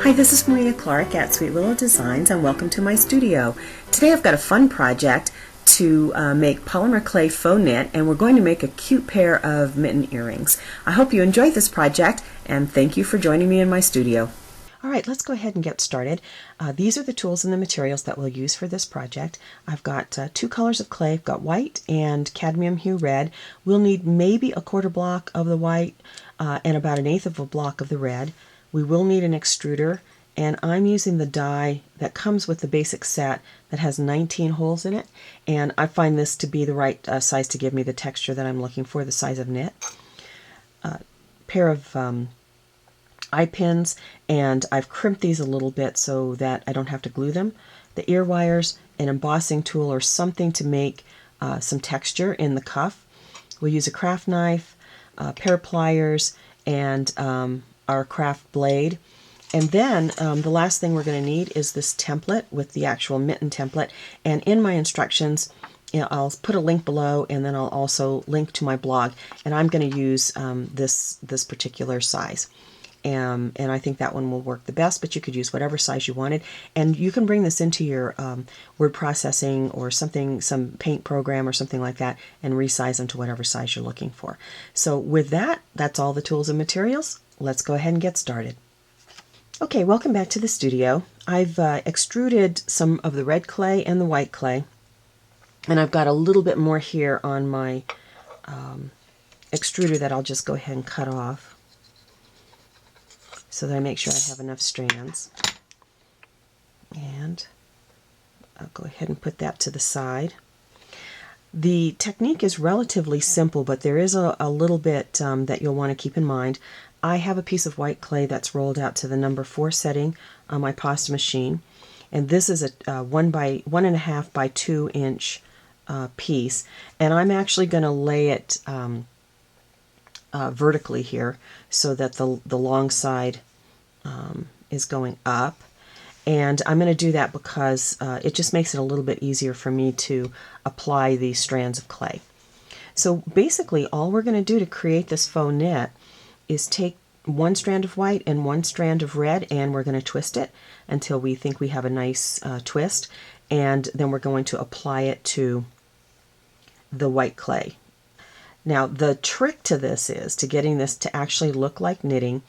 Hi, this is Maria Clark at Sweet Willow Designs and welcome to my studio. Today I've got a fun project to make polymer clay faux knit, and we're going to make a cute pair of mitten earrings. I hope you enjoyed this project and thank you for joining me in my studio. Alright, let's go ahead and get started. These are the tools and the materials that we'll use for this project. I've got two colors of clay. I've got white and cadmium hue red. We'll need maybe a quarter block of the white and about 1/8 of a block of the red. We will need an extruder, and I'm using the die that comes with the basic set that has 19 holes in it, and I find this to be the right size to give me the texture that I'm looking for, the size of knit. Pair of eye pins, and I've crimped these a little bit so that I don't have to glue them. The ear wires, an embossing tool or something to make some texture in the cuff. We'll use a craft knife, a pair of pliers, and our craft blade. And then the last thing we're going to need is this template with the actual mitten template. And in my instructions, I'll put a link below, and then I'll also link to my blog. And I'm going to use this particular size. And I think that one will work the best, but you could use whatever size you wanted. And you can bring this into your word processing or something, some paint program or something like that, and resize them to whatever size you're looking for. So with that, that's all the tools and materials. Let's go ahead and get started. Okay, welcome back to the studio. I've extruded some of the red clay and the white clay, and I've got a little bit more here on my extruder that I'll just go ahead and cut off so that I make sure I have enough strands. And I'll go ahead and put that to the side. The technique is relatively simple, but there is a little bit that you'll want to keep in mind. I have a piece of white clay that's rolled out to the number 4 setting on my pasta machine, and this is a 1.5 by 2 inch piece, and I'm actually going to lay it vertically here so that the long side is going up. And I'm going to do that because it just makes it a little bit easier for me to apply these strands of clay. So basically all we're going to do to create this faux knit is take one strand of white and one strand of red, and we're going to twist it until we think we have a nice twist, and then we're going to apply it to the white clay. Now the trick to this is, to getting this to actually look like knitting,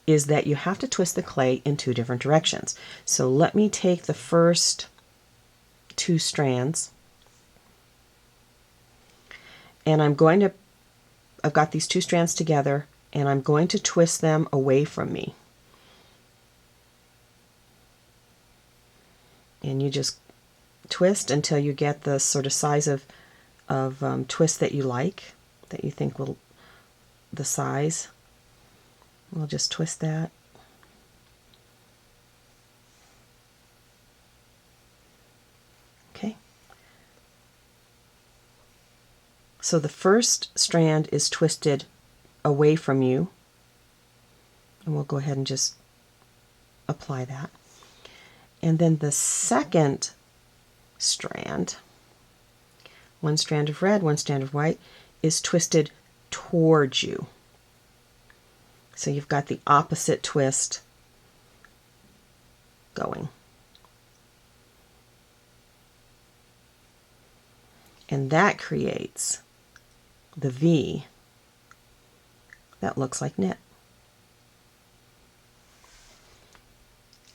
is that you have to twist the clay in 2 different directions. So let me take the first 2 strands, and I've got these 2 strands together, and I'm going to twist them away from me. And you just twist until you get the sort of size of twist that you like, that you think will, the size. We'll just twist that. Okay. So the first strand is twisted away from you, and we'll go ahead and just apply that. And then the second strand, one strand of red, one strand of white, is twisted towards you. So you've got the opposite twist going. And that creates the V that looks like knit.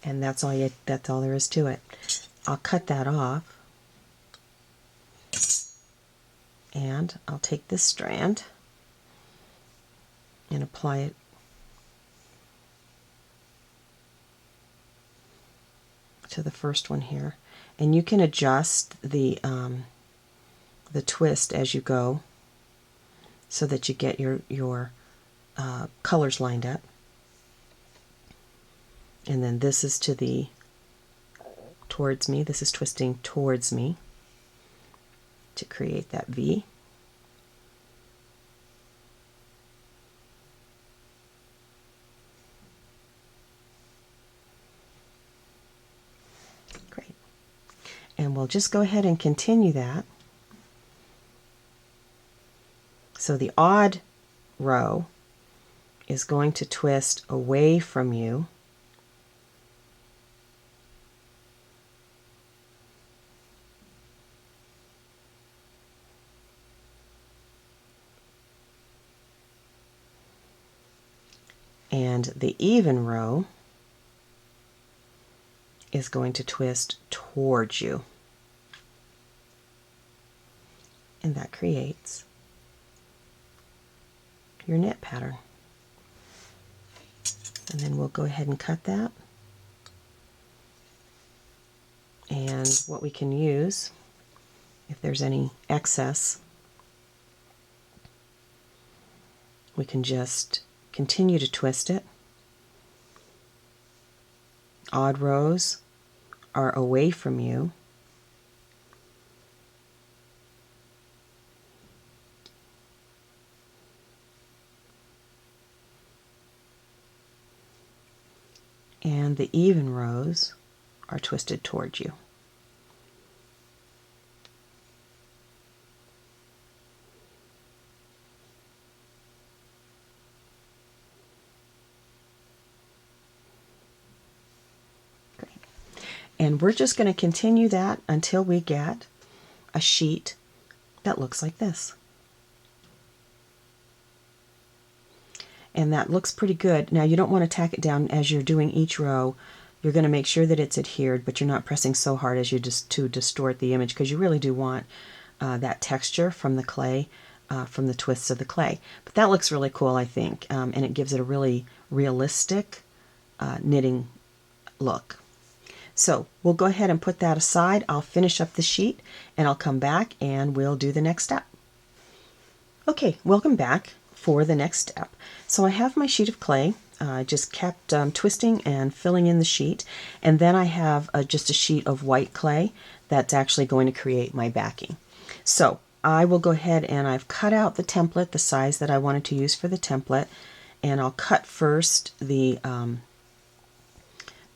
And that's all there is to it. I'll cut that off, and I'll take this strand and apply it to the first one here. And you can adjust the twist as you go so that you get your colors lined up. And then this is towards me. This is twisting towards me to create that V. Great. And we'll just go ahead and continue that. So the odd row is going to twist away from you, And the even row is going to twist towards you. And that creates your knit pattern. And then we'll go ahead and cut that. And what we can use, if there's any excess, we can just continue to twist it. Odd rows are away from you. And the even rows are twisted towards you. Great. And we're just going to continue that until we get a sheet that looks like this. And that looks pretty good. Now you don't want to tack it down as you're doing each row. You're going to make sure that it's adhered, but you're not pressing so hard as you just to distort the image, because you really do want that texture from the clay, from the twists of the clay. But that looks really cool, I think, and it gives it a really realistic knitting look. So we'll go ahead and put that aside. I'll finish up the sheet and I'll come back and we'll do the next step. Okay, welcome back for the next step. So I have my sheet of clay. I just kept twisting and filling in the sheet, and then I have just a sheet of white clay that's actually going to create my backing. So I will go ahead and I've cut out the template, the size that I wanted to use for the template, and I'll cut first the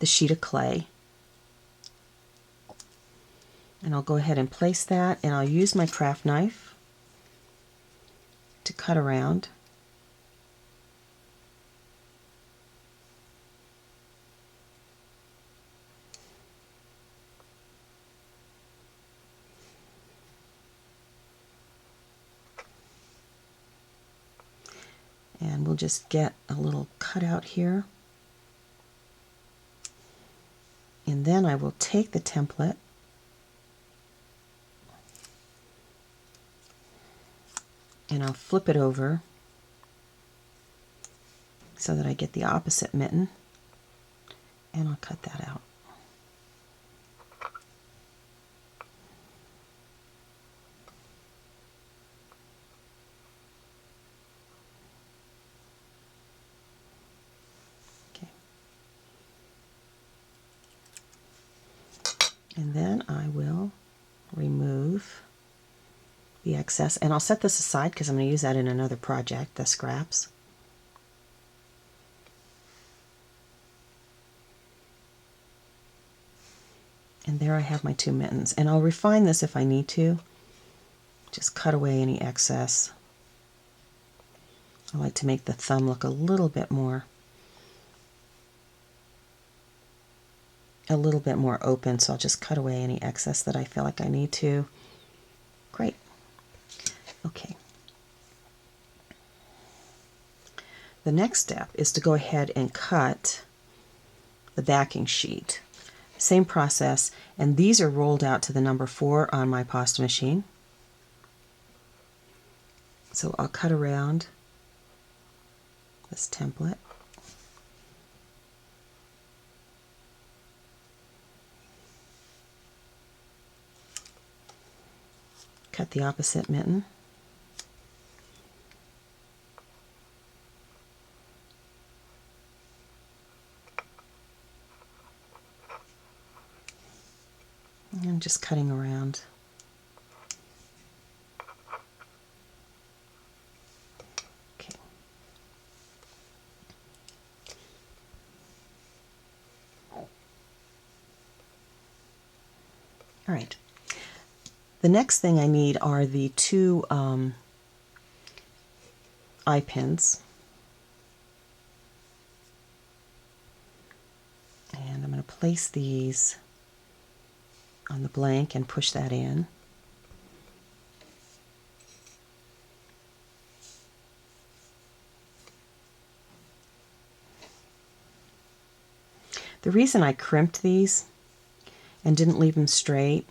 sheet of clay, and I'll go ahead and place that, and I'll use my craft knife to cut around. And we'll just get a little cutout here. And then I will take the template and I'll flip it over so that I get the opposite mitten, and I'll cut that out. And then I will remove the excess, and I'll set this aside because I'm going to use that in another project, the scraps. And there I have my two mittens, and I'll refine this if I need to. Just cut away any excess. I like to make the thumb look a little bit more open, so I'll just cut away any excess that I feel like I need to. Great. Okay. The next step is to go ahead and cut the backing sheet. Same process, and these are rolled out to the number 4 on my pasta machine. So I'll cut around this template. Cut the opposite mitten. And just cutting around. Okay. All right. The next thing I need are the two eye pins. And I'm going to place these on the blank and push that in. The reason I crimped these and didn't leave them straight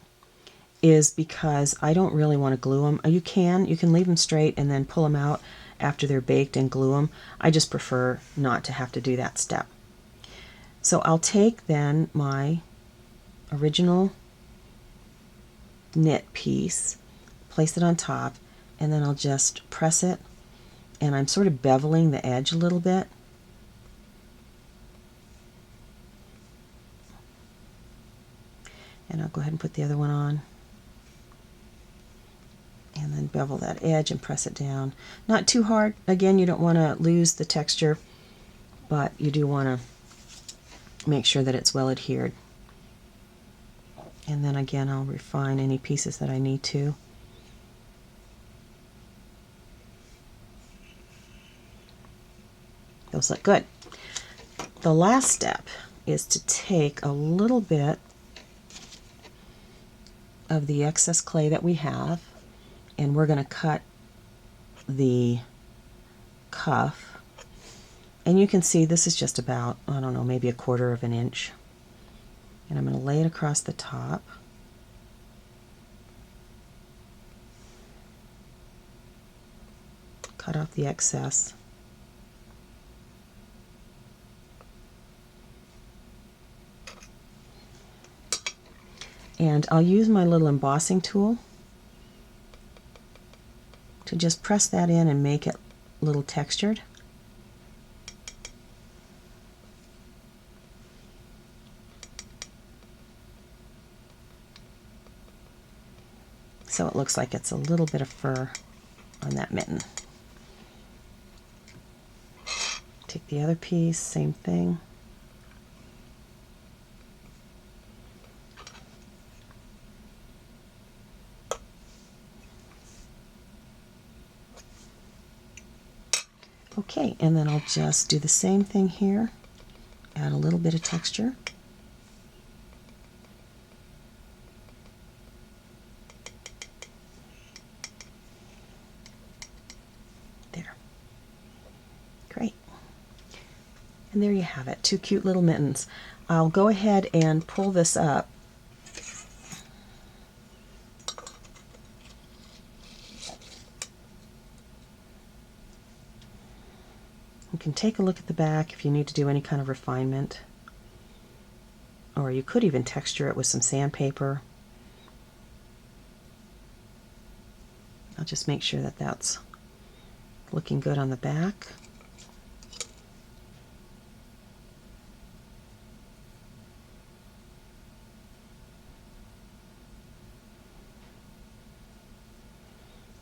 is because I don't really want to glue them. You can leave them straight and then pull them out after they're baked and glue them. I just prefer not to have to do that step. So I'll take then my original knit piece, place it on top, and then I'll just press it, and I'm sort of beveling the edge a little bit. And I'll go ahead and put the other one on. And then bevel that edge and press it down. Not too hard. Again, you don't want to lose the texture, but you do want to make sure that it's well adhered. And then again, I'll refine any pieces that I need to. Those look good. The last step is to take a little bit of the excess clay that we have, and we're going to cut the cuff. And you can see this is just about, I don't know, maybe 1/4 of an inch. And I'm going to lay it across the top. Cut off the excess. And I'll use my little embossing tool to just press that in and make it a little textured. So it looks like it's a little bit of fur on that mitten. Take the other piece, same thing. Okay, and then I'll just do the same thing here. Add a little bit of texture. There. Great. And there you have it, 2 cute little mittens. I'll go ahead and pull this up. You can take a look at the back if you need to do any kind of refinement. Or you could even texture it with some sandpaper. I'll just make sure that that's looking good on the back.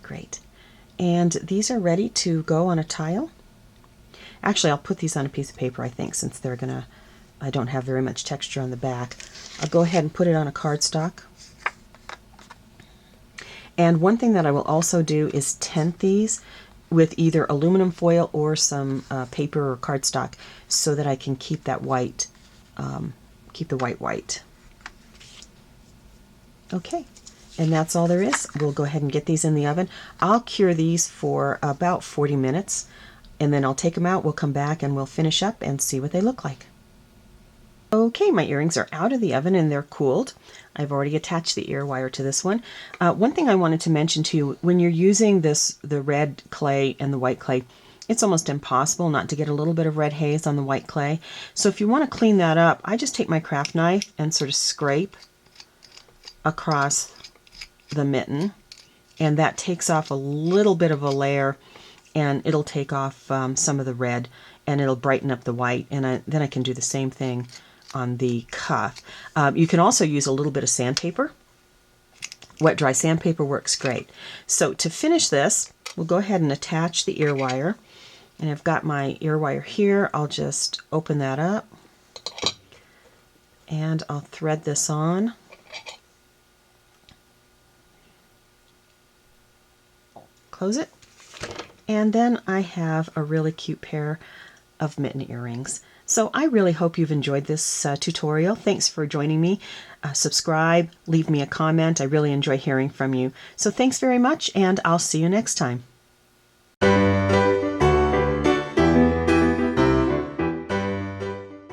Great. And these are ready to go on a tile. Actually, I'll put these on a piece of paper, I think, since I don't have very much texture on the back. I'll go ahead and put it on a cardstock. And one thing that I will also do is tent these with either aluminum foil or some paper or cardstock so that I can keep that white, keep the white. Okay, and that's all there is. We'll go ahead and get these in the oven. I'll cure these for about 40 minutes. And then I'll take them out, we'll come back and we'll finish up and see what they look like. Okay, my earrings are out of the oven and they're cooled. I've already attached the ear wire to this one. One thing I wanted to mention to you, when you're using the red clay and the white clay, it's almost impossible not to get a little bit of red haze on the white clay. So if you want to clean that up, I just take my craft knife and sort of scrape across the mitten, and that takes off a little bit of a layer, and it'll take off some of the red, and it'll brighten up the white, and then I can do the same thing on the cuff. You can also use a little bit of sandpaper. Wet dry sandpaper works great. So to finish this, we'll go ahead and attach the ear wire, and I've got my ear wire here. I'll just open that up, and I'll thread this on. Close it. And then I have a really cute pair of mitten earrings. So I really hope you've enjoyed this tutorial. Thanks for joining me. Subscribe, leave me a comment. I really enjoy hearing from you. So thanks very much, and I'll see you next time.